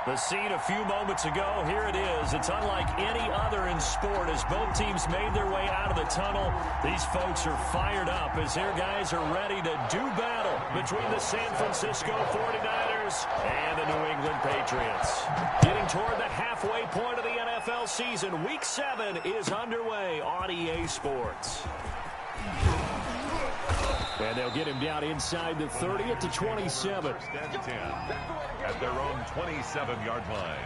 The scene a few moments ago, here it is. It's unlike any other in sport. As both teams made their way out of the tunnel, these folks are fired up as their guys are ready to do battle between the San Francisco 49ers and the New England Patriots. Getting toward the halfway point of the NFL season, Week 7 is underway on EA Sports. And they'll get him down inside the 30 at the 27. First and 10 at their own 27-yard line.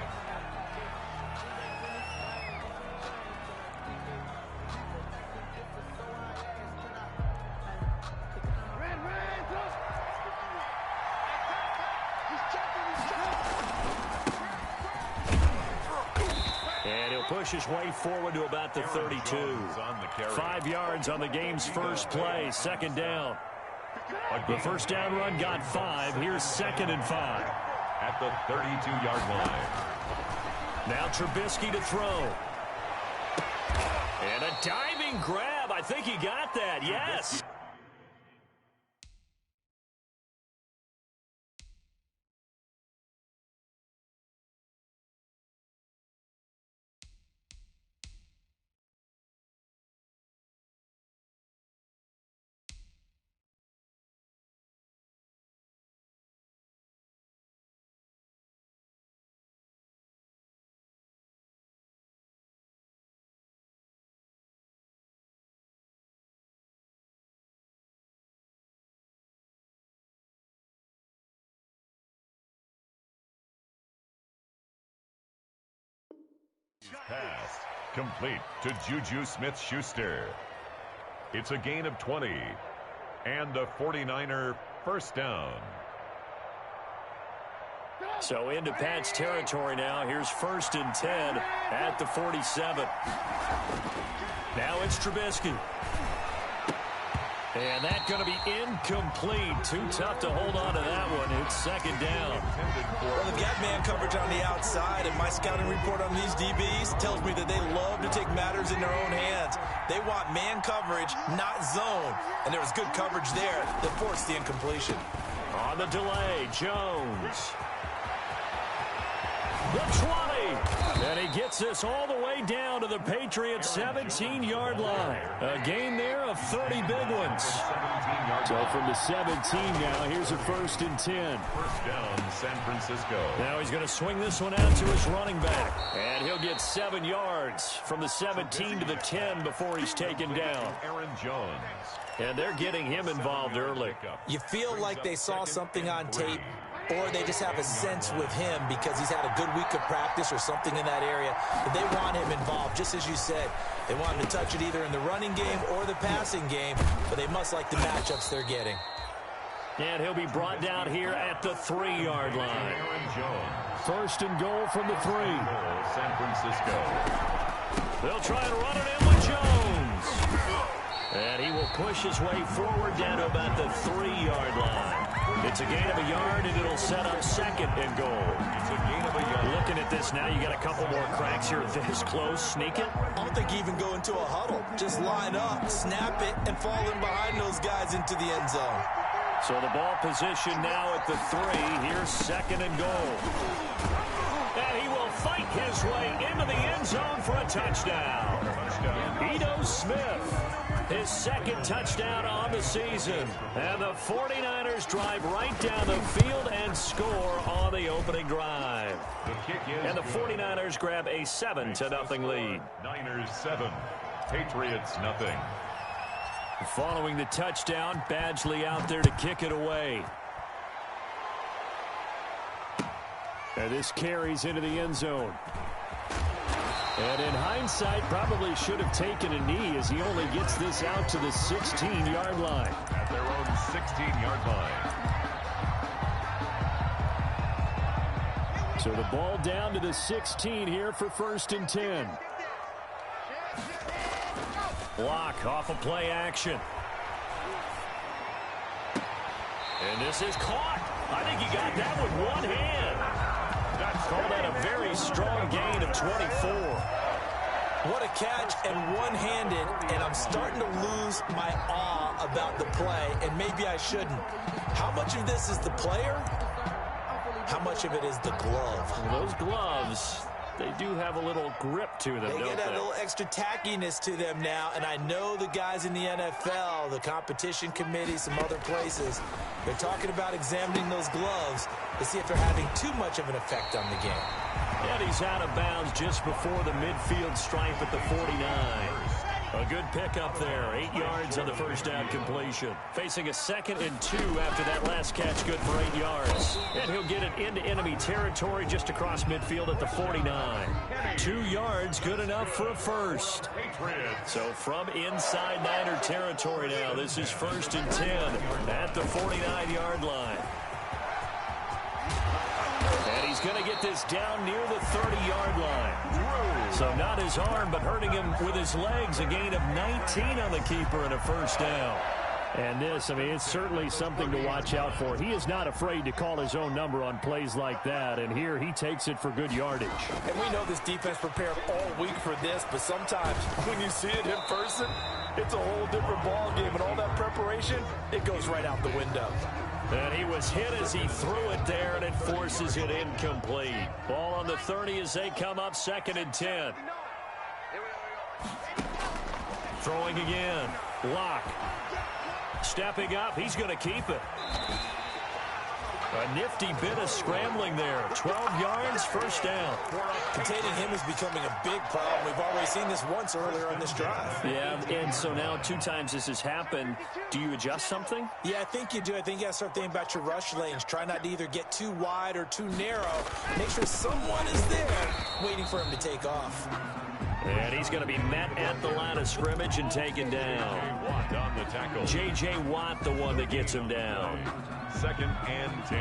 And he'll push his way forward to about the 32. 5 yards on the game's first play, second down. The first down run got 5. Here's 2nd and 5. At the 32-yard line. Now Trubisky to throw. And a diving grab. I think he got that. Yes. Pass complete to Juju Smith-Schuster. It's a gain of 20 and a 49er first down. So into Pat's territory now. Here's 1st and 10 at the 47. Now it's Trubisky. And that's going to be incomplete. Too tough to hold on to that one. It's 2nd down. Well, they've got man coverage on the outside, and my scouting report on these DBs tells me that they love to take matters in their own hands. They want man coverage, not zone. And there was good coverage there that forced the incompletion. On the delay, Jones. The 20. And he gets this all the way down to the Patriots' 17-yard line. A gain there of 30 big ones. So from the 17 now, here's a 1st and 10. First down, San Francisco. Now he's going to swing this one out to his running back. And he'll get 7 yards from the 17 to the 10 before he's taken down. Aaron Jones. And they're getting him involved early. You feel like they saw something on tape, or they just have a sense with him because he's had a good week of practice or something in that area. But they want him involved, just as you said. They want him to touch it either in the running game or the passing game, but they must like the matchups they're getting. And he'll be brought down here at the 3-yard line. Aaron Jones. 1st and goal from the 3. San Francisco. They'll try and run it in with Jones. And he will push his way forward down to about the 3-yard line. It's a gain of a yard, and it'll set up 2nd and goal. It's a gain of a yard. Looking at this now, you got a couple more cracks here this close. Sneak it. I don't think you even go into a huddle. Just line up, snap it, and fall in behind those guys into the end zone. So the ball position now at the 3. Here's 2nd and goal. And he will fight his way into the end zone for a touchdown. Ito Smith, his 2nd touchdown on the season. And the 49ers drive right down the field and score on the opening drive. The kick is and the 49ers grab a 7-0 lead. Niners 7, Patriots nothing. Following the touchdown, Badgley out there to kick it away. And this carries into the end zone. And in hindsight, probably should have taken a knee as he only gets this out to the 16-yard line. At their own 16-yard line. So the ball down to the 16 here for 1st and 10. Block off of play action. And this is caught. I think he got that with one hand. Call that a very strong gain of 24. What a catch, and one-handed, and I'm starting to lose my awe about the play, and maybe I shouldn't. How much of this is the player? how much of it is the glove? Well, those gloves, they do have a little grip to them, They don't get that little extra tackiness to them now, and I know the guys in the NFL, the competition committee, some other places, they're talking about examining those gloves to see if they're having too much of an effect on the game. And he's out of bounds just before the midfield stripe at the 49. A good pickup there. 8 yards on the first down completion. Facing a 2nd and 2 after that last catch, good for 8 yards. And he'll get it into enemy territory just across midfield at the 49. 2 yards, good enough for a first. So from inside Niner territory now, this is 1st and 10 at the 49-yard line. And he's going to get this down near the 30-yard line. So not his arm, but hurting him with his legs. A gain of 19 on the keeper and a first down. And this, I mean, it's certainly something to watch out for. He is not afraid to call his own number on plays like that. And here he takes it for good yardage. And we know this defense prepared all week for this, but sometimes when you see it in person, it's a whole different ball game. And all that preparation, it goes right out the window. And he was hit as he threw it there, and it forces it incomplete. Ball on the 30 as they come up, 2nd and 10. Throwing again. Lock. Stepping up. He's going to keep it. A nifty bit of scrambling there. 12 yards, first down. Containing him is becoming a big problem. We've already seen this once earlier on this drive. Yeah, and so now 2 times this has happened. Do you adjust something? Yeah, I think you do. I think you got to start thinking about your rush lanes. Try not to either get too wide or too narrow. Make sure someone is there waiting for him to take off. And he's going to be met at the line of scrimmage and taken down. J.J. Watt, the one that gets him down. 2nd and 10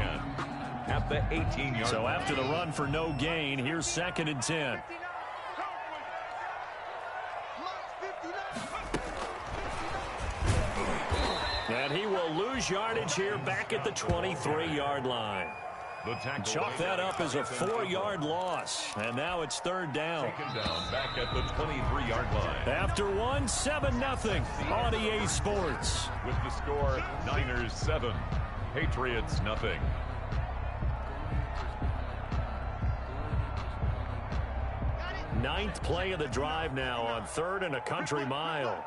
at the 18-yard line. So after the run for no gain, here's 2nd and 10. And he will lose yardage here back at the 23-yard line. Chalk that up as a 4-yard loss. And now it's 3rd down. Taken down back at the 23-yard line. After one, 7-0 on EA Sports. With the score, Niners 7, Patriots nothing. Ninth play of the drive now on 3rd and a country mile.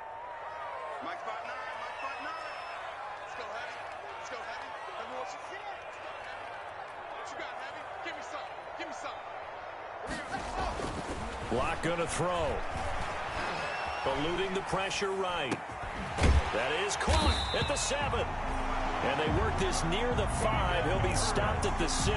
Block going to throw. Eluding the pressure right. That is caught at the 7. And they work this near the 5. He'll be stopped at the 6.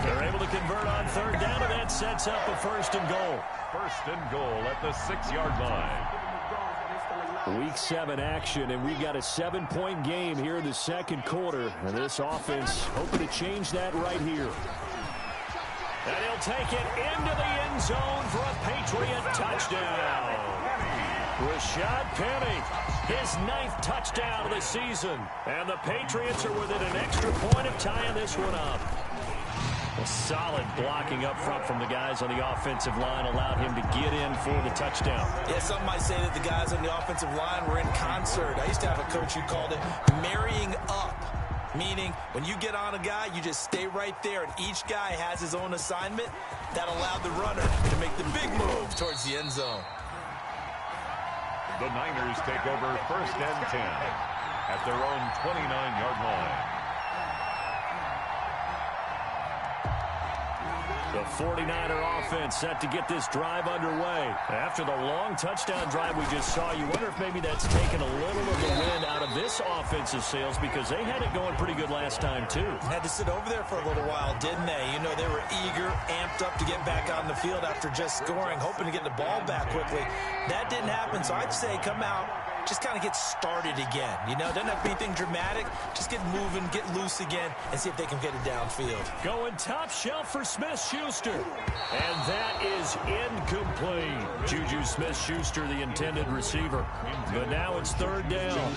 They're able to convert on 3rd down, and that sets up a 1st and goal. 1st and goal at the 6-yard line. Week 7 action, and we've got a 7-point game here in the 2nd quarter. And this offense hoping to change that right here. And he'll take it into the end zone for a Patriot touchdown. Rashad Penny, his 9th touchdown of the season. And the Patriots are within an extra point of tying this one up. A solid blocking up front from the guys on the offensive line allowed him to get in for the touchdown. Yeah, some might say that the guys on the offensive line were in concert. I used to have a coach who called it marrying up. Meaning, when you get on a guy, you just stay right there, and each guy has his own assignment. That allowed the runner to make the big move towards the end zone. The Niners take over 1st and 10 at their own 29-yard line. The 49er offense set to get this drive underway. After the long touchdown drive we just saw, you wonder if maybe that's taken a little of the wind out of this offensive sails, because they had it going pretty good last time, too. Had to sit over there for a little while, didn't they? You know, they were eager, amped up to get back on the field after just scoring, hoping to get the ball back quickly. That didn't happen, so I'd say come out, just kind of get started again. You know, doesn't have to be anything dramatic. Just get moving, get loose again, and see if they can get it downfield. Going top shelf for Smith-Schuster. And that is incomplete. Juju Smith-Schuster, the intended receiver. But now it's 3rd down.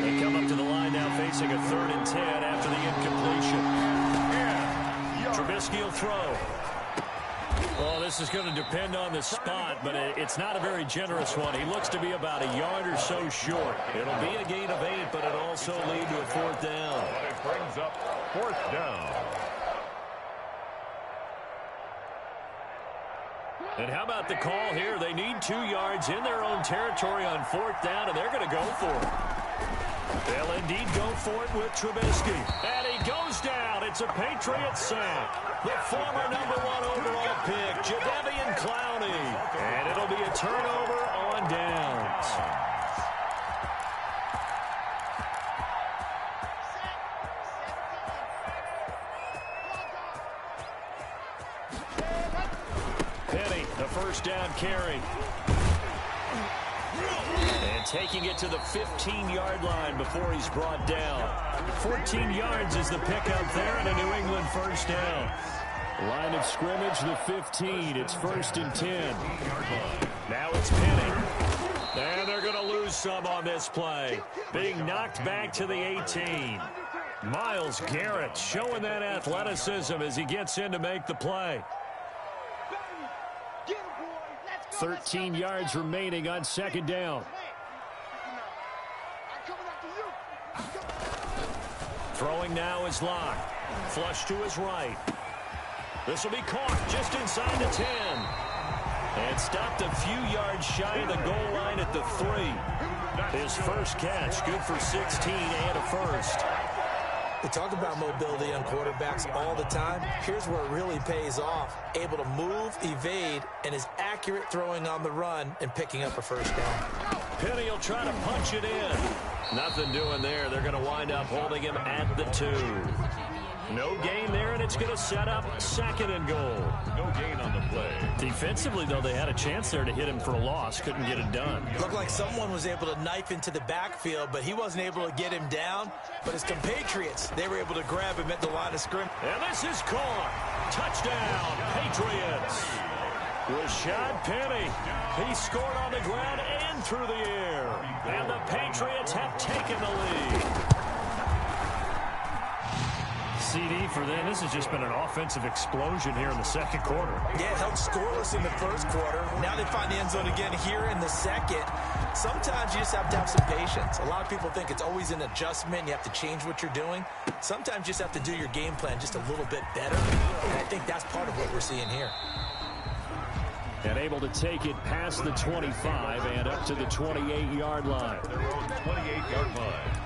They come up to the line now facing a 3rd and 10 after the incompletion. Trubisky will throw. Well, this is going to depend on the spot, but it's not a very generous one. He looks to be about a yard or so short. It'll be a gain of 8, but it'll also lead to a 4th down. But it brings up 4th down. And how about the call here? They need 2 yards in their own territory on 4th down, and they're going to go for it. They'll indeed go for it with Trubisky. And he goes down. It's a Patriots sack. The former #1 overall pick, Jadeveon Clowney. And it'll be a turnover on downs. Penny, the first down carry. And taking it to the 15-yard line before he's brought down. 14 yards is the pickup there, and a New England first down. Line of scrimmage, the 15. It's 1st and 10. Now it's Penny. And they're going to lose some on this play. Being knocked back to the 18. Myles Garrett showing that athleticism as he gets in to make the play. 13 yards remaining on 2nd down. Throwing now is Locke. Flush to his right. This will be caught just inside the 10. And stopped a few yards shy of the goal line at the 3. His first catch, good for 16 and a first. We talk about mobility on quarterbacks all the time. Here's where it really pays off. Able to move, evade, and is accurate throwing on the run and picking up a first down. Penny will try to punch it in. Nothing doing there. They're going to wind up holding him at the 2. No gain there, and it's going to set up 2nd and goal. No gain on the play. Defensively, though, they had a chance there to hit him for a loss. Couldn't get it done. Looked like someone was able to knife into the backfield, but he wasn't able to get him down. But his compatriots, they were able to grab him at the line of scrimmage. And this is caught. Touchdown, Patriots. Rashad Penny. He scored on the ground and through the air. And the Patriots have taken the lead. CD for them. This has just been an offensive explosion here in the 2nd quarter. Yeah, held scoreless in the 1st quarter. Now they find the end zone again here in the 2nd. Sometimes you just have to have some patience. A lot of people think it's always an adjustment. You have to change what you're doing. Sometimes you just have to do your game plan just a little bit better. And I think that's part of what we're seeing here. And able to take it past the 25 and up to the 28-yard line. Their own 28-yard line.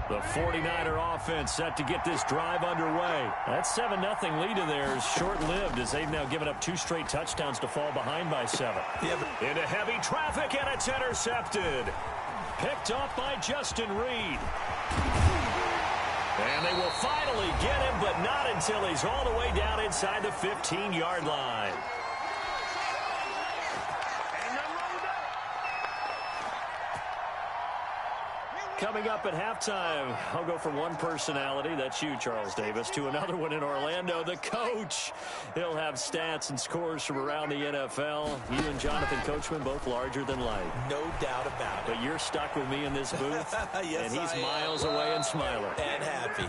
The 49er offense set to get this drive underway. That 7-0 lead of theirs short-lived as they've now given up 2 straight touchdowns to fall behind by 7. Into heavy traffic, and it's intercepted. Picked off by Justin Reed. And they will finally get him, but not until he's all the way down inside the 15-yard line. Coming up at halftime, I'll go from one personality, that's you, Charles Davis, to another one in Orlando, the coach. He'll have stats and scores from around the NFL. You and Jonathan Coachman, both larger than life. No doubt about it. But you're stuck with me in this booth, yes, and he's I miles away and smiling. And happy.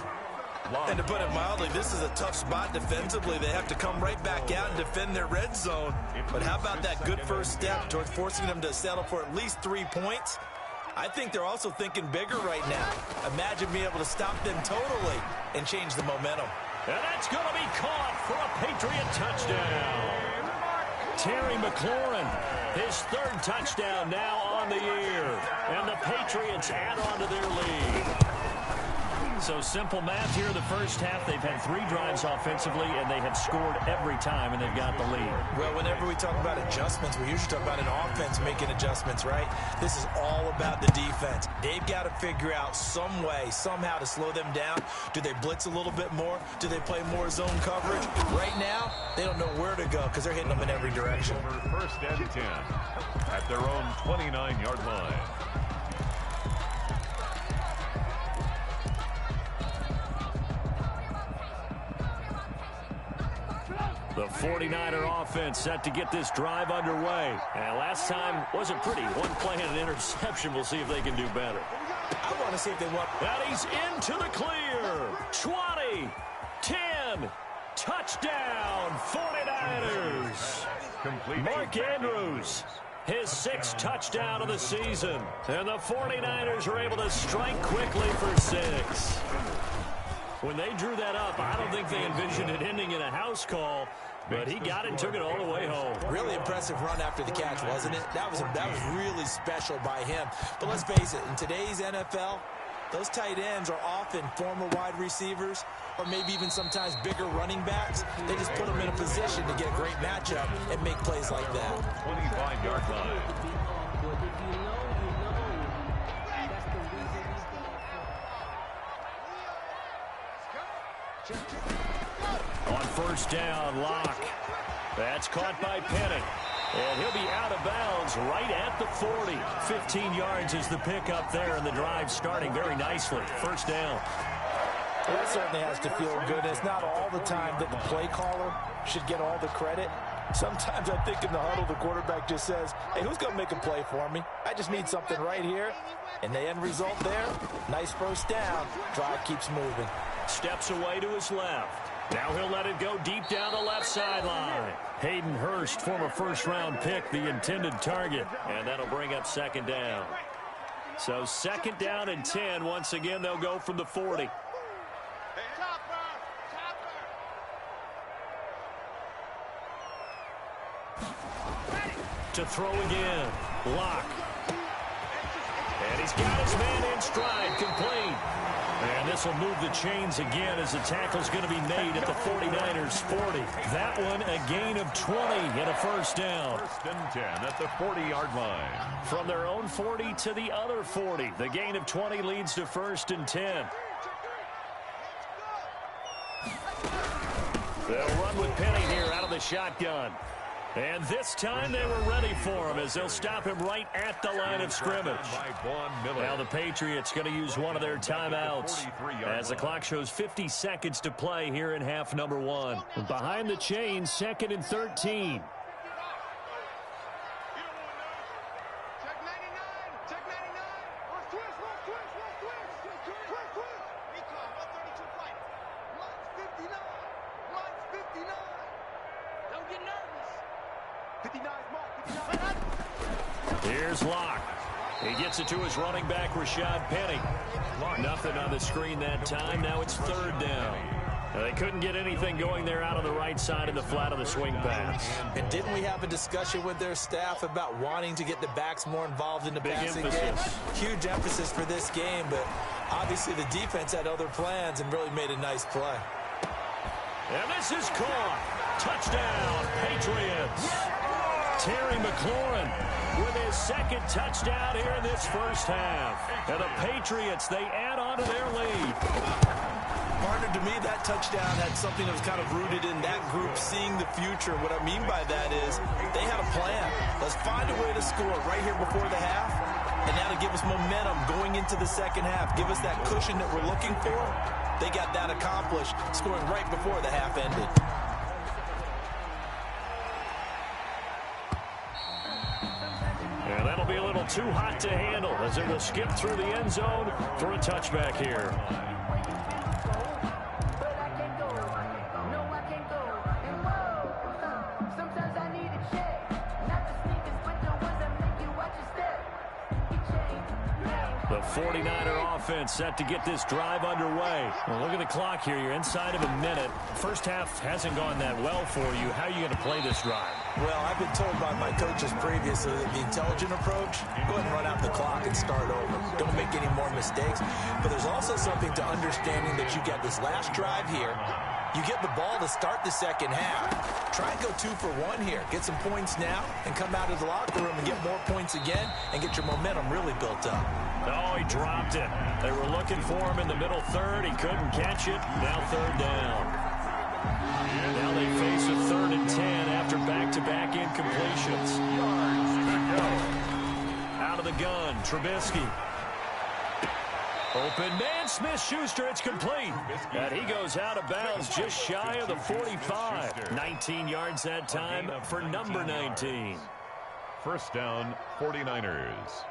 And to put it mildly, this is a tough spot defensively. They have to come right back out and defend their red zone. But how about that good first step towards forcing them to settle for at least 3 points? I think they're also thinking bigger right now. Imagine being able to stop them totally and change the momentum. And that's going to be caught for a Patriot touchdown. Terry McLaurin, his 3rd touchdown now on the year. And the Patriots add on to their lead. So simple math here in the first half. They've had 3 drives offensively, and they have scored every time, and they've got the lead. Well, whenever we talk about adjustments, we usually talk about an offense making adjustments, right? This is all about the defense. They've got to figure out some way, somehow to slow them down. Do they blitz a little bit more? Do they play more zone coverage? Right now, they don't know where to go because they're hitting them in every direction. 1st and 10 at their own 29-yard line. The 49er offense set to get this drive underway. And last time wasn't pretty. 1 play and an interception. We'll see if they can do better. I want to see if they want. And he's into the clear. 20, 10, touchdown, 49ers. Complete. Mark Andrews His 6th touchdown of the season. And the 49ers are able to strike quickly for 6. When they drew that up, I don't think they envisioned it ending in a house call, but he got it and took it all the way home. Really impressive run after the catch, wasn't it? That was really special by him. But let's face it, in today's NFL, those tight ends are often former wide receivers or maybe even sometimes bigger running backs. They just put them in a position to get a great matchup and make plays like that. 25-yard line. On first down, Locke. That's caught by Penning. And he'll be out of bounds right at the 40. 15 yards is the pickup there, and the drive starting very nicely. First down. Well, that certainly has to feel good. It's not all the time that the play caller should get all the credit. Sometimes I think in the huddle, the quarterback just says, hey, who's going to make a play for me? I just need something right here. And the end result there, nice first down. Drive keeps moving. Steps away to his left. Now he'll let it go deep down the left sideline. Hayden Hurst, former first-round pick, the intended target. And that'll bring up second down. So second down and 10. Once again, they'll go from the 40. To throw again. Locke. And he's got his man in stride, complete. And this will move the chains again as the tackle's going to be made at the 49ers 40. That one a gain of 20 and a first down. First and 10 at the 40-yard line. From their own 40 to the other 40. The gain of 20 leads to first and 10. They'll run with Penny here out of the shotgun. And this time they were ready for him as they'll stop him right at the line of scrimmage. Now the Patriots going to use one of their timeouts as the clock shows 50 seconds to play here in half number 1. Behind the chains, second and 13. Here's Locke. He gets it to his running back, Rashad Penny. Nothing on the screen that time. Now it's third down. They couldn't get anything going there out on the right side of the flat of the swing pass. And didn't we have a discussion with their staff about wanting to get the backs more involved in the passing game? Huge emphasis for this game, but obviously the defense had other plans and really made a nice play. And this is caught. Touchdown, Patriots. Terry McLaurin with his second touchdown here in this first half. And the Patriots, they add on to their lead. Partner, to me, that touchdown had something that was kind of rooted in that group seeing the future. What I mean by that is they had a plan. Let's find a way to score right here before the half. And now to give us momentum going into the second half. Give us that cushion that we're looking for. They got that accomplished, scoring right before the half ended. And that'll be a little too hot to handle as it will skip through the end zone for a touchback here. The 49er offense set to get this drive underway. Well, look at the clock here. You're inside of a minute. First half hasn't gone that well for you. How are you going to play this drive? Well, I've been told by my coaches previously that the intelligent approach, go ahead and run out the clock and start over. Don't make any more mistakes. But there's also something to understanding that you got this last drive here. You get the ball to start the second half. Try and go 2 for 1 here. Get some points now and come out of the locker room and get more points again and get your momentum really built up. Oh, he dropped it. They were looking for him in the middle third. He couldn't catch it. Now third down. And now they face a 3rd and 10 after back-to-back incompletions. Out of the gun, Trubisky. Open man, Smith-Schuster, it's complete. And he goes out of bounds just shy of the 45. 19 yards that time for number 19. First down, 49ers.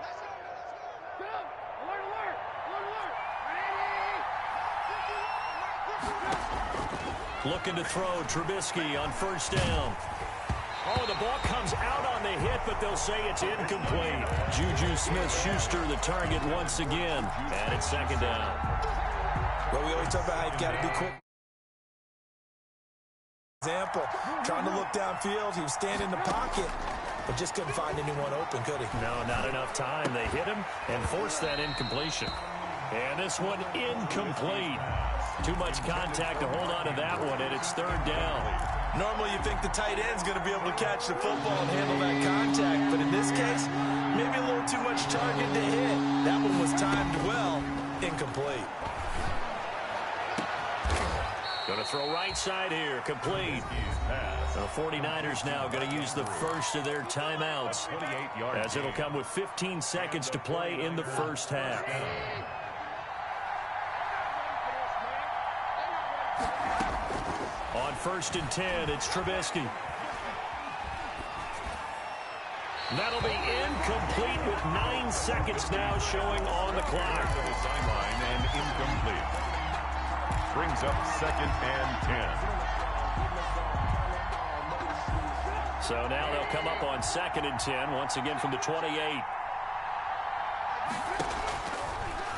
Looking to throw, Trubisky on first down. Oh, the ball comes out on the hit, but they'll say it's incomplete. Juju Smith-Schuster the target once again. And it's second down. Well, we always talk about how you've got to be quick. Example, trying to look downfield. He was standing in the pocket, but just couldn't find anyone open, could he? No, not enough time. They hit him and forced that incompletion. And this one incomplete. Too much contact to hold on to that one, and it's third down. Normally you think the tight end's going to be able to catch the football and handle that contact, but in this case, maybe a little too much target to hit. That one was timed well, incomplete. Going to throw right side here, complete. The 49ers now going to use the first of their timeouts, as it'll come with 15 seconds to play in the first half. On 1st and 10, it's Trubisky. That'll be incomplete with 9 seconds now showing on the clock. Sideline and incomplete. Brings up 2nd and 10. So now they'll come up on 2nd and 10, once again from the 28.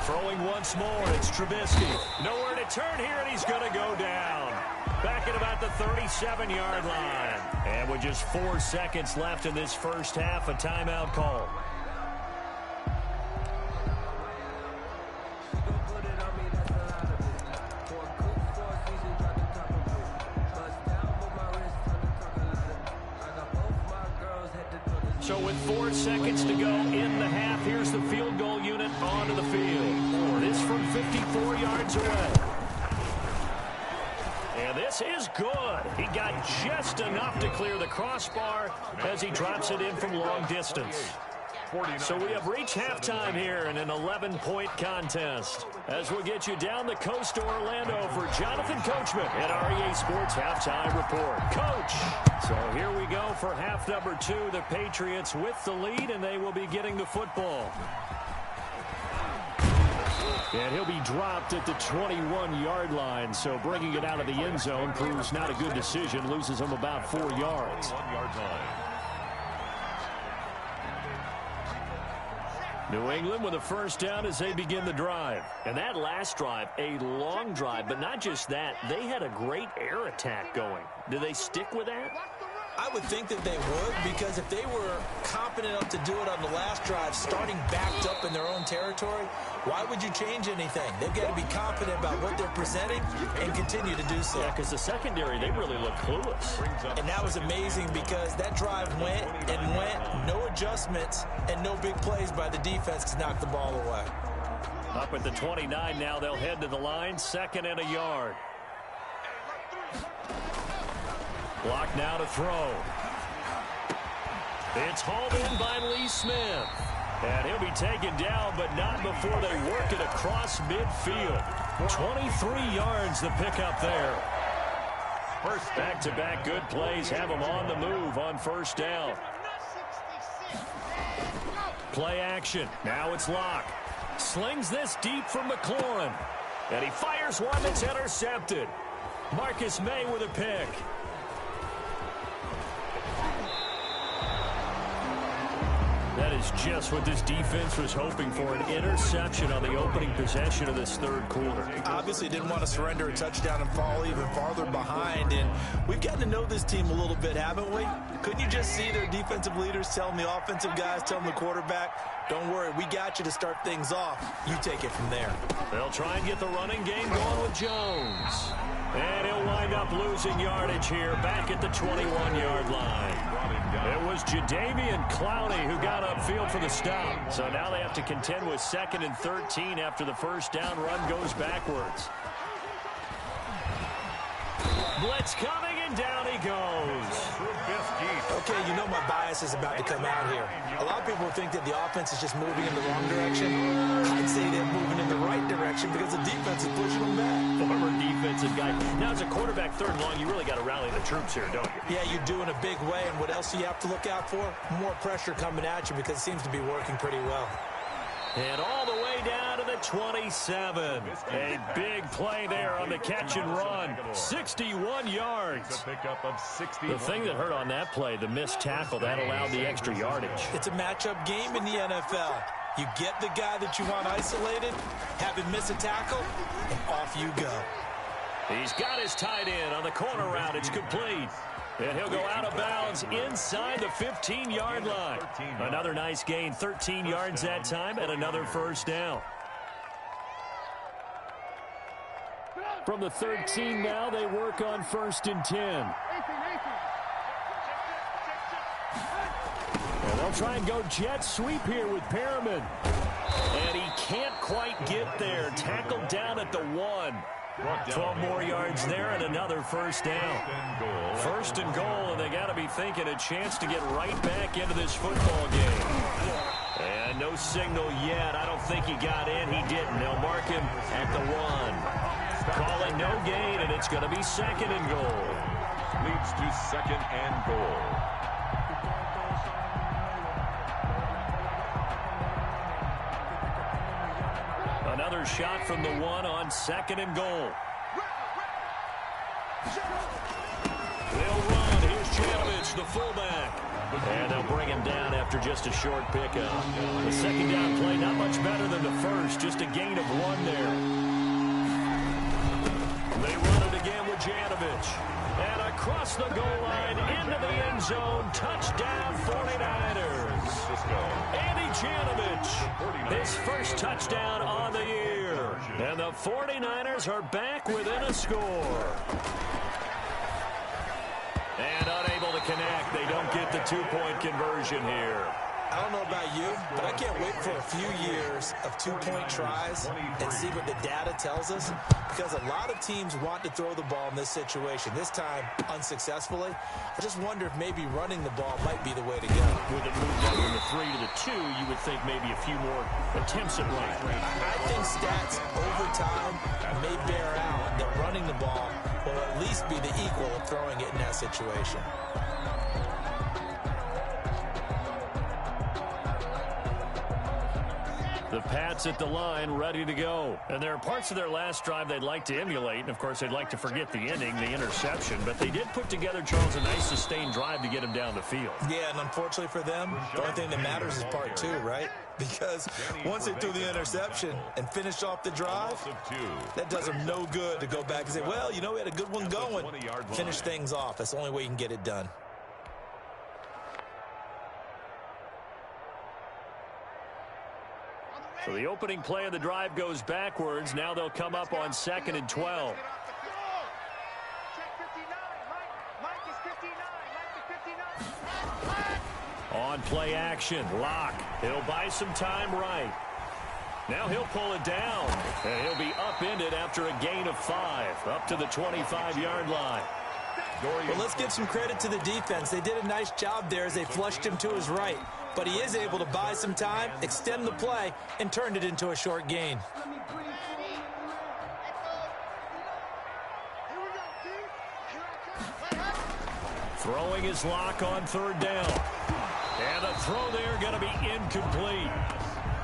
Throwing once more, it's Trubisky. Nowhere to turn here, and he's going to go down. Back at about the 37-yard line. And with just 4 seconds left in this first half, a timeout call. So with 4 seconds to go in the half, here's the field goal unit onto the field. This from 54 yards away. And this is good. He got just enough to clear the crossbar as he drops it in from long distance. So we have reached halftime here in an 11-point contest. As we'll get you down the coast to Orlando for Jonathan Coachman at REA Sports Halftime Report. Coach! So here we go for half number 2. The Patriots with the lead, and they will be getting the football. And he'll be dropped at the 21-yard line, so bringing it out of the end zone proves not a good decision. Loses him about 4 yards. 1-yard line. New England with a first down as they begin the drive. And that last drive, a long drive, but not just that. They had a great air attack going. Do they stick with that? I would think that they would, because if they were competent enough to do it on the last drive, starting backed up in their own territory, why would you change anything? They've got to be confident about what they're presenting and continue to do so. Yeah, because the secondary, they really look clueless. And that was amazing because that drive went and went, no adjustments, and no big plays by the defense to knock the ball away. Up at the 29 now, they'll head to the line, 2nd and a yard. Block now to throw. It's hauled in by Lee Smith. And he'll be taken down, but not before they work it across midfield. 23 yards the pickup there. First back-to-back good plays have him on the move on first down. Play action. Now it's Locke. Slings this deep from McLaurin. And he fires one that's intercepted. Marcus May with a pick. That is just what this defense was hoping for, an interception on the opening possession of this third quarter. Obviously didn't want to surrender a touchdown and fall even farther behind, and we've gotten to know this team a little bit, haven't we? Couldn't you just see their defensive leaders telling the offensive guys, telling the quarterback, don't worry, we got you to start things off. You take it from there. They'll try and get the running game going with Jones. And he'll wind up losing yardage here back at the 21-yard line. It was Jadeveon Clowney who got upfield for the stop. So now they have to contend with 2nd and 13 after the first down run goes backwards. Blitz coming, and down he goes. Okay, you know my bias is about to come out here. A lot of people think that the offense is just moving in the wrong direction. I'd say they're moving in the right direction because the defense is pushing them back. Former defensive guy. Now, as a quarterback, 3rd and long, you really got to rally the troops here, don't you? Yeah, you do in a big way. And what else do you have to look out for? More pressure coming at you because it seems to be working pretty well. And all the way down to the 27. A big play there on the catch and run. 61 yards. The thing that hurt on that play, the missed tackle, that allowed the extra yardage. It's a matchup game in the NFL. You get the guy that you want isolated, have him miss a tackle, and off you go. He's got his tight end on the corner route. It's complete. And he'll go out of bounds inside the 15-yard line. Another nice gain, 13 yards that time, and another first down. From the 13 now, they work on 1st and 10. And they'll try and go jet sweep here with Perriman. And he can't quite get there. Tackled down at the 1. 12 more yards there and another first down. 1st and goal, and they got to be thinking a chance to get right back into this football game. And no signal yet. I don't think he got in. He didn't. They'll mark him at the 1. Call it no gain, and it's going to be 2nd and goal. Leads to 2nd and goal. Another shot from the 1 on 2nd and goal. They'll run. Here's Janovich, the fullback. And they'll bring him down after just a short pickup. The 2nd down play, not much better than the first. Just a gain of 1 there. They run it again with Janovich. And across the goal line, into the end zone. Touchdown, 49ers. Andy Janovich, his first touchdown on the year. And the 49ers are back within a score. And unable to connect. They don't get the 2-point conversion here. I don't know about you, but I can't wait for a few years of 2-point tries and see what the data tells us, because a lot of teams want to throw the ball in this situation. This time, unsuccessfully. I just wonder if maybe running the ball might be the way to go. With it moved up from the 3 to the 2, you would think maybe a few more attempts at running. I think stats over time may bear out that running the ball will at least be the equal of throwing it in that situation. The Pats at the line, ready to go. And there are parts of their last drive they'd like to emulate. And, of course, they'd like to forget the ending, the interception. But they did put together, Charles, a nice sustained drive to get him down the field. Yeah, and unfortunately for them, the only thing that matters is part 2, right? Because once they threw the interception and finished off the drive, that does them no good to go back and say, well, you know, we had a good one going. Finish things off. That's the only way you can get it done. So the opening play of the drive goes backwards. Now they'll come up on 2nd and 12. On play action, Locke. He'll buy some time right. Now he'll pull it down, and he'll be upended after a gain of 5, up to the 25-yard line. Well, let's give some credit to the defense. They did a nice job there as they flushed him to his right. But he is able to buy some time, extend the play, and turn it into a short gain. Throwing his Lock on 3rd down. And the throw there going to be incomplete.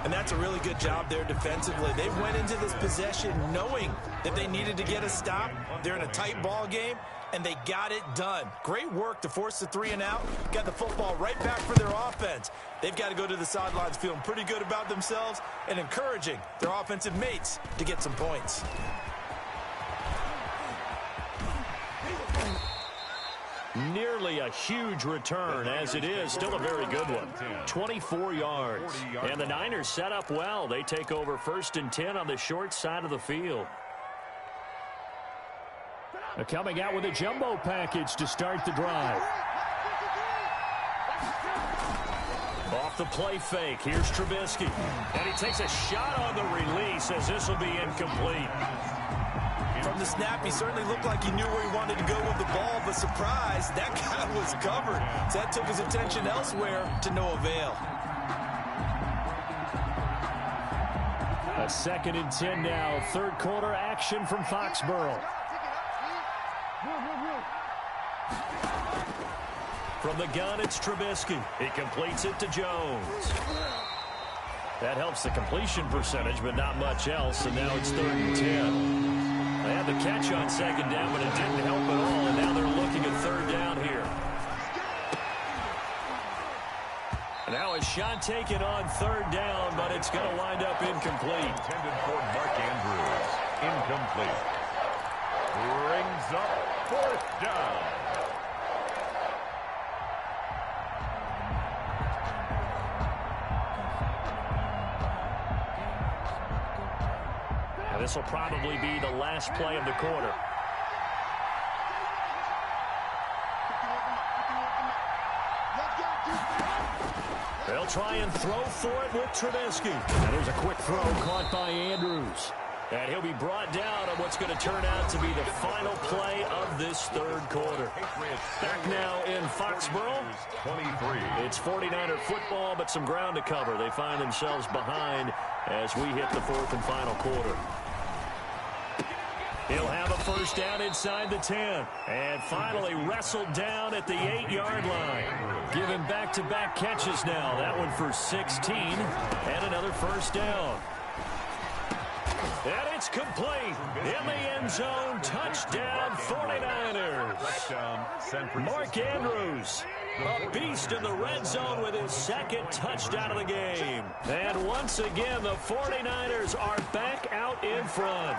And that's a really good job there defensively. They went into this possession knowing that they needed to get a stop. They're in a tight ball game, and they got it done. Great work to force the 3 and out. Got the football right back for their offense. They've got to go to the sidelines feeling pretty good about themselves and encouraging their offensive mates to get some points. Nearly a huge return, as it is. Still a very good one. 24 yards. And the Niners set up well. They take over 1st and 10 on the short side of the field. Coming out with a jumbo package to start the drive. Off the play fake. Here's Trubisky. And he takes a shot on the release as this will be incomplete. From the snap, he certainly looked like he knew where he wanted to go with the ball, but surprise, that guy was covered. So that took his attention elsewhere to no avail. A 2nd and 10 now. 3rd quarter action from Foxborough. From the gun, it's Trubisky. He completes it to Jones. That helps the completion percentage, but not much else, and now it's 3rd and 10. They had the catch on 2nd down, but it didn't help at all, and now they're looking at 3rd down here. Now a shot taken on 3rd down, but it's going to wind up incomplete. Intended for Mark Andrews. Incomplete. Brings up 4th down. Now this will probably be the last play of the quarter. They'll try and throw for it with Trubisky. And there's a quick throw caught by Andrews. And he'll be brought down on what's going to turn out to be the final play of this 3rd quarter. Back now in Foxborough. 23. It's 49er football, but some ground to cover. They find themselves behind as we hit the 4th and final quarter. He'll have a 1st down inside the 10. And finally wrestled down at the 8-yard line. Given back-to-back catches now. That one for 16. And another 1st down. And it's complete. In the end zone. Touchdown 49ers. Mark Andrews, a beast in the red zone with his 2nd touchdown of the game. And once again, the 49ers are back out in front.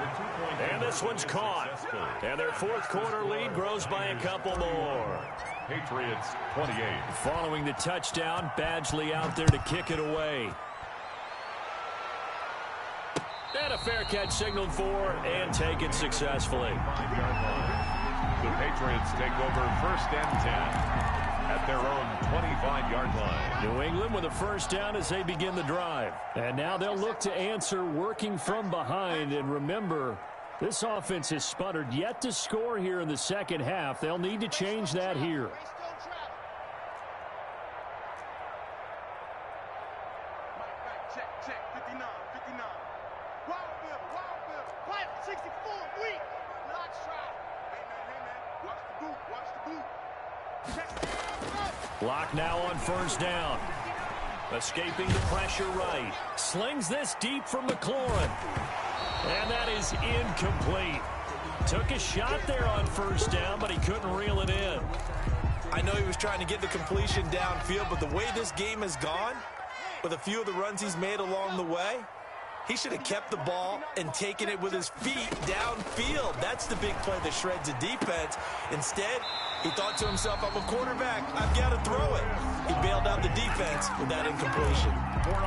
And this one's caught. And their 4th quarter lead grows by a couple more. Patriots 28. Following the touchdown, Badgley out there to kick it away. And a fair catch signaled for and taken successfully. The Patriots take over 1st and 10 at their own 25-yard line. New England with a 1st down as they begin the drive. And now they'll look to answer working from behind. And remember, this offense has sputtered yet to score here in the 2nd half. They'll need to change that here. Block now on 1st down. Escaping the pressure right. Slings this deep from McLaurin. And that is incomplete. Took a shot there on 1st down, but he couldn't reel it in. I know he was trying to get the completion downfield, but the way this game has gone, with a few of the runs he's made along the way, he should have kept the ball and taken it with his feet downfield. That's the big play that shreds a defense. Instead, he thought to himself, I'm a quarterback. I've got to throw it. He bailed out the defense with that incompletion.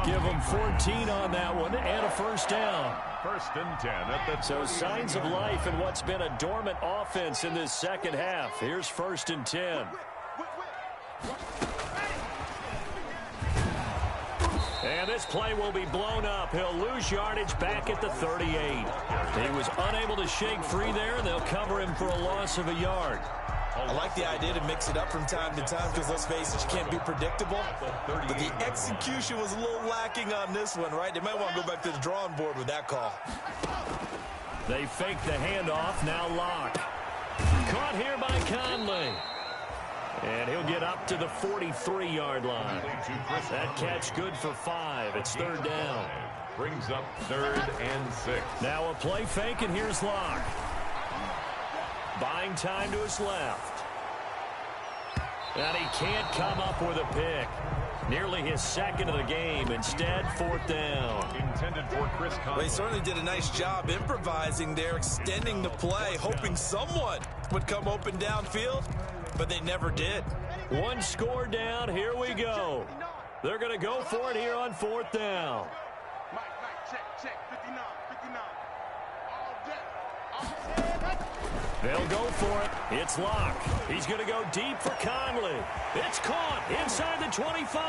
Give him 14 on that one and a 1st down. 1st and 10 at the So signs of life in what's been a dormant offense in this 2nd half. Here's 1st and 10. And this play will be blown up. He'll lose yardage back at the 38. He was unable to shake free there, and they'll cover him for a loss of a yard. I like the idea to mix it up from time to time because, let's face it, you can't be predictable. But the execution was a little lacking on this one, right? They might want to go back to the drawing board with that call. They fake the handoff. Now Locke. Caught here by Conley. And he'll get up to the 43-yard line. That catch good for 5. It's 3rd down. Brings up 3rd and 6. Now a play fake, and here's Locke. Buying time to his left. And he can't come up with a pick. Nearly his 2nd of the game. Instead, 4th down. Intended for Chris Conley. Well, he certainly did a nice job improvising there, extending the play, hoping someone would come open downfield, but they never did. One score down. Here we go. They're going to go for it here on 4th down. They'll go for it. It's Locke. He's going to go deep for Conley. It's caught inside the 25.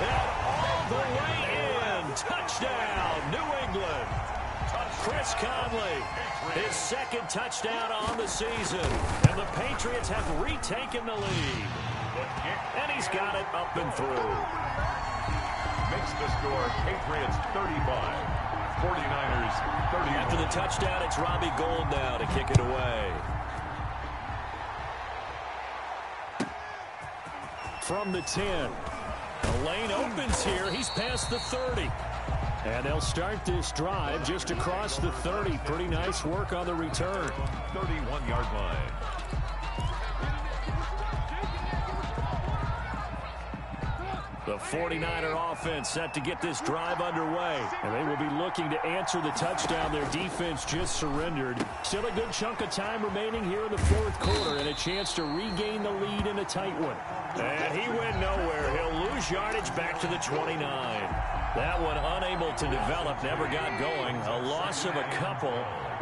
And all the way in. Touchdown, New England. Chris Conley, his 2nd touchdown on the season. And the Patriots have retaken the lead. And he's got it up and through. Makes the score Patriots 35. 49ers 30. After the touchdown, it's Robbie Gould now to kick it away. From the 10. The lane opens here. He's past the 30. And they'll start this drive just across the 30. Pretty nice work on the return. 31-yard line. The 49er offense set to get this drive underway. And they will be looking to answer the touchdown their defense just surrendered. Still a good chunk of time remaining here in the fourth quarter and a chance to regain the lead in a tight one. And he went nowhere. He'll lose yardage back to the 29. That one unable to develop, never got going. A loss of a couple,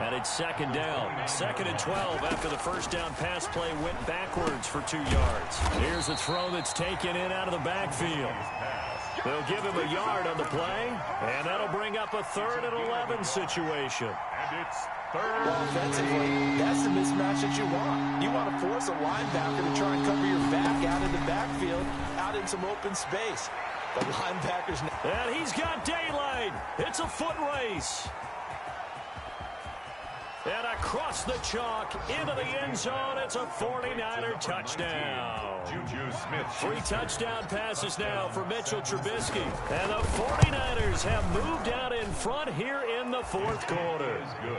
and it's second down. 2nd and 12 after the first down pass play went backwards for 2 yards. Here's a throw that's taken in out of the backfield. They'll give him a yard on the play, and that'll bring up a 3rd and 11 situation. And it's 3rd. Well, offensively, that's the mismatch that you want. You want to force a linebacker to try and cover your back out in the backfield, out in some open space. The linebackers. And he's got daylight. It's a foot race. And across the chalk into the end zone. It's a 49er touchdown. Juju Smith. 3 touchdown passes now for Mitchell Trubisky. And the 49ers have moved out in front here in the fourth quarter. Good.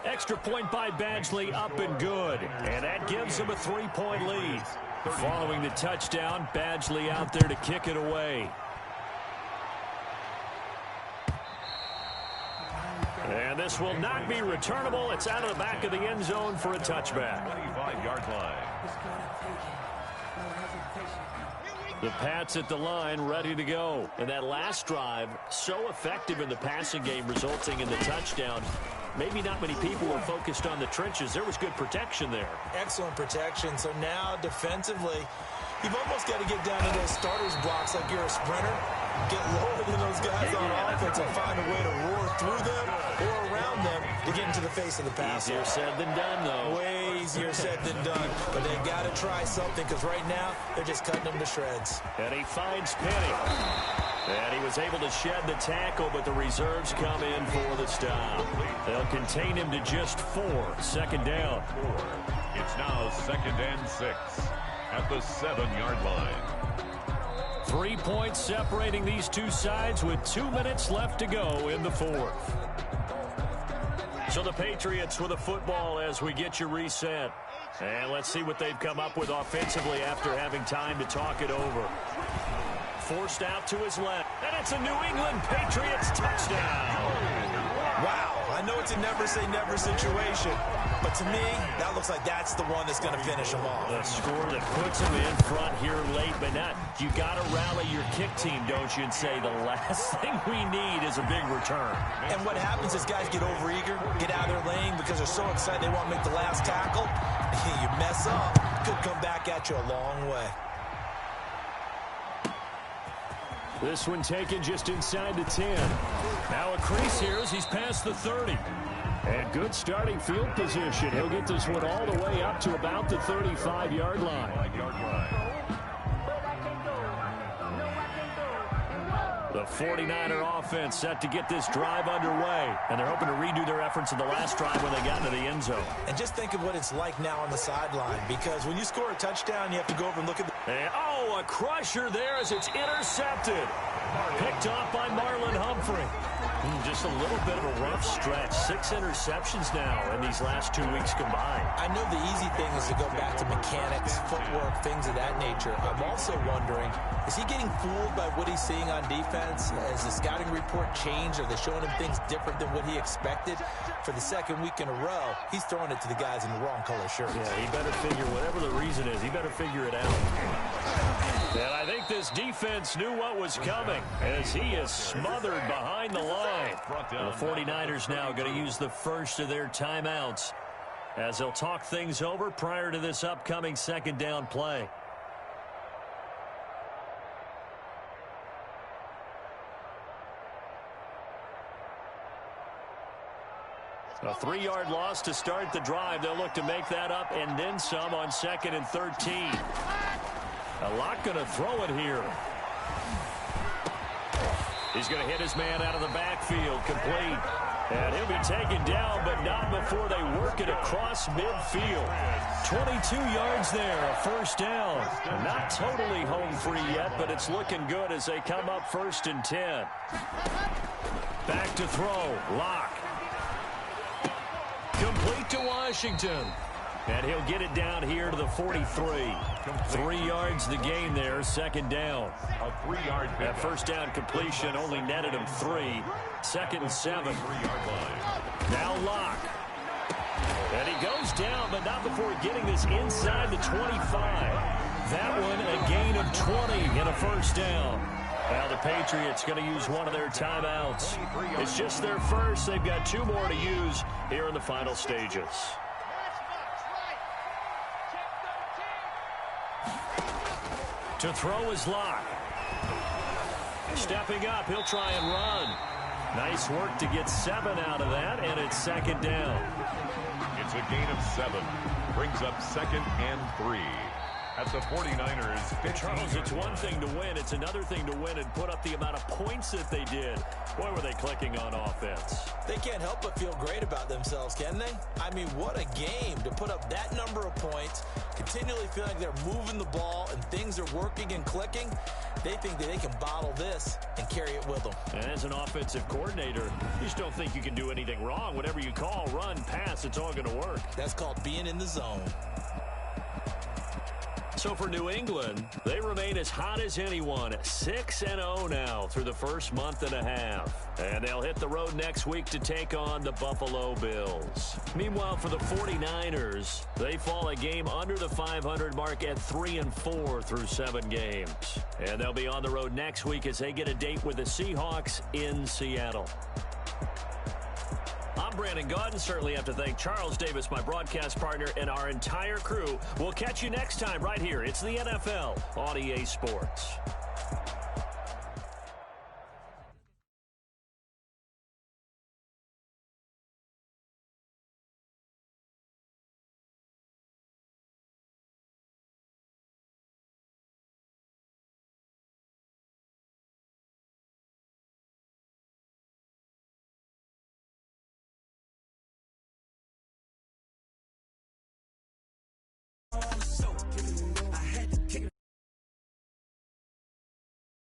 Extra point by Badgley up and good. And that gives them a 3-point lead. Following the touchdown, Badgley out there to kick it away. And this will not be returnable. It's out of the back of the end zone for a touchback. 25-yard line. The Pats at the line, ready to go. And that last drive, so effective in the passing game, resulting in the touchdown. Maybe not many people were focused on the trenches. There was good protection there. Excellent protection. So now, defensively, you've almost got to get down to those starters blocks like you're a sprinter. Get lower than those guys on offense and find a way to roar through them or around them to get into the face of the pass. Easier said than done, though. Way easier said than done. But they got to try something because right now they're just cutting them to shreds. And he finds Penny. And he was able to shed the tackle, but the reserves come in for the stop. They'll contain him to just 4. 2nd down. It's now 2nd and 6 at the 7-yard line. 3 points separating these two sides with 2 minutes left to go in the fourth. So the Patriots with a football as we get you reset. And let's see what they've come up with offensively after having time to talk it over. Forced out to his left. And it's a New England Patriots touchdown. Wow. I know it's a never-say-never situation, but to me, that looks like that's the one that's going to finish them off. The score that puts them in front here late, but not. You got to rally your kick team, don't you, and say the last thing we need is a big return. And what happens is guys get overeager, get out of their lane because they're so excited they want to make the last tackle. You mess up, could come back at you a long way. This one taken just inside the 10. Now a crease here as he's past the 30. And good starting field position. He'll get this one all the way up to about the 35-yard line. The 49er offense set to get this drive underway. And they're hoping to redo their efforts in the last drive when they got into the end zone. And just think of what it's like now on the sideline. Because when you score a touchdown, you have to go over and look at the... And, oh, a crusher there as it's intercepted. Picked off by Marlon Humphrey. Just a little bit of a rough stretch. 6 interceptions now in these last 2 weeks combined. I know the easy thing is to go back to mechanics, footwork, things of that nature. I'm also wondering, is he getting fooled by what he's seeing on defense? Has the scouting report changed? Are they showing him things different than what he expected? For the second week in a row, he's throwing it to the guys in the wrong color shirts. Yeah, he better figure, whatever the reason is, he better figure it out. And I think this defense knew what was coming as he is smothered behind the line. And the 49ers now going to use the first of their timeouts as they'll talk things over prior to this upcoming 2nd down play. A 3-yard loss to start the drive. They'll look to make that up and then some on 2nd and 13. A lot going to throw it here. He's going to hit his man out of the backfield. Complete. And he'll be taken down, but not before they work it across midfield. 22 yards there, a first down. Not totally home free yet, but it's looking good as they come up 1st and 10. Back to throw. Locke. Complete to Washington. And he'll get it down here to the 43. 3 yards the gain there, 2nd down. A 3-yard pickup. That first down completion only netted him 3. 2nd and 7. 3-yard line. Now Locke. And he goes down, but not before getting this inside the 25. That one a gain of 20 and a first down. Now the Patriots going to use one of their timeouts. It's just their first. They've got 2 more to use here in the final stages. To throw is Locke. Stepping up, he'll try and run. Nice work to get 7 out of that, and it's 2nd down. It's a gain of 7. Brings up 2nd and 3. At the 49ers. Charles, it's one thing to win. It's another thing to win and put up the amount of points that they did. Boy, were they clicking on offense. They can't help but feel great about themselves, can they? I mean, what a game to put up that number of points, continually feel like they're moving the ball and things are working and clicking. They think that they can bottle this and carry it with them. And as an offensive coordinator, you just don't think you can do anything wrong. Whatever you call, run, pass, it's all going to work. That's called being in the zone. So for New England, they remain as hot as anyone, 6-0 now through the first month and a half. And they'll hit the road next week to take on the Buffalo Bills. Meanwhile, for the 49ers, they fall a game under the 500 mark at 3-4 through 7 games. And they'll be on the road next week as they get a date with the Seahawks in Seattle. I'm Brandon Gaudin. Certainly have to thank Charles Davis, my broadcast partner, and our entire crew. We'll catch you next time right here. It's the NFL on EA Sports.